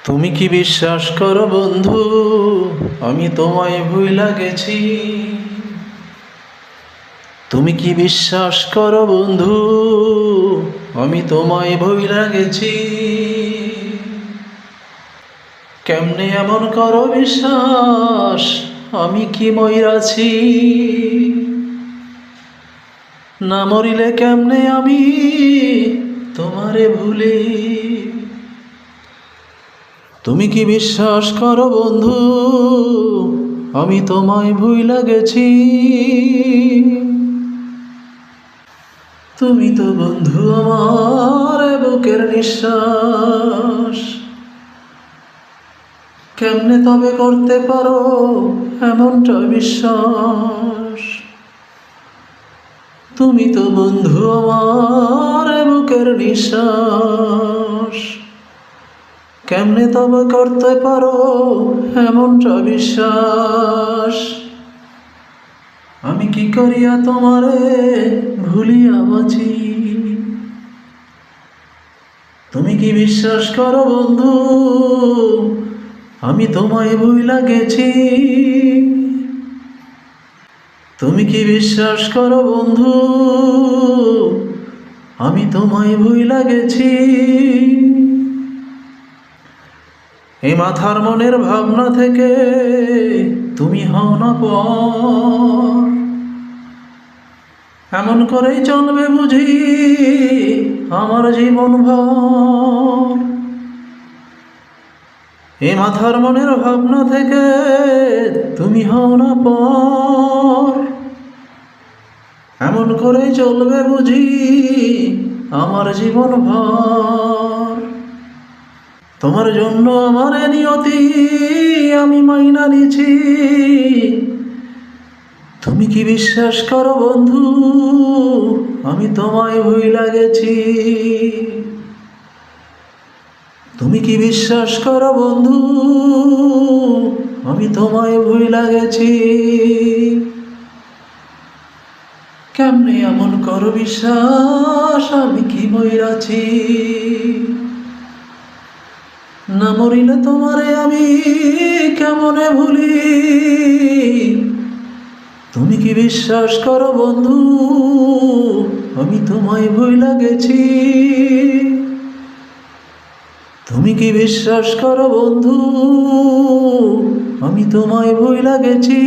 তুমি কি বিশ্বাস করো বন্ধু, আমি তোমায় ভুইলা গেছি। তুমি কি বিশ্বাস করো বন্ধু, আমি তোমায় ভুইলা গেছি। কেমনে এমন করো বিশ্বাস, আমি কি মইরাছি। না মরিলে কেমনে আমি তোমারে ভুলি। তুমি কি বিশ্বাস করো বন্ধু, আমি তোমায় ভুইলা গেছি। তুমি তো বন্ধু আমার বুকের নিঃশ্বাস, কেমনে তবে করতে পারো এমনটা বিশ্বাস। তুমি তো বন্ধু আমার বুকের নিঃশ্বাস, কেমনে তবে করতে পারো এমনটা বিশ্বাস। আমি কি করিয়া তোমারে ভুলিয়া বাঁচি। তুমি কি বিশ্বাস করো বন্ধু, আমি তোমায় ভুইলা গেছি। তুমি কি বিশ্বাস করো বন্ধু, আমি তোমায় ভুইলা গেছি। এই মাথার মনের ভাবনা থেকে তুমি হও না পর। এমন করেই চলবে বুঝি আমার জীবন ভর। এই মাথার মনের ভাবনা থেকে তুমি হও না পর। এমন করেই চলবে বুঝি আমার জীবন ভর। তোমার জন্য আমার নিয়তি আমি মাইনা নিছি। তুমি কি বিশ্বাস করো বন্ধু, আমি তোমায় ভুইলা গেছি। তুমি কি বিশ্বাস করো বন্ধু, আমি তোমায় ভুইলা গেছি। কেমনে এমন করো বিশ্বাস, আমি কি মইরাছি। না মরিলে তোমারে আমি কেমনে ভুলি। তুমি কি বিশ্বাস করো বন্ধু, আমি তোমায় ভুইলা গেছি। তুমি কি বিশ্বাস করো বন্ধু, আমি তোমায় ভুইলা গেছি।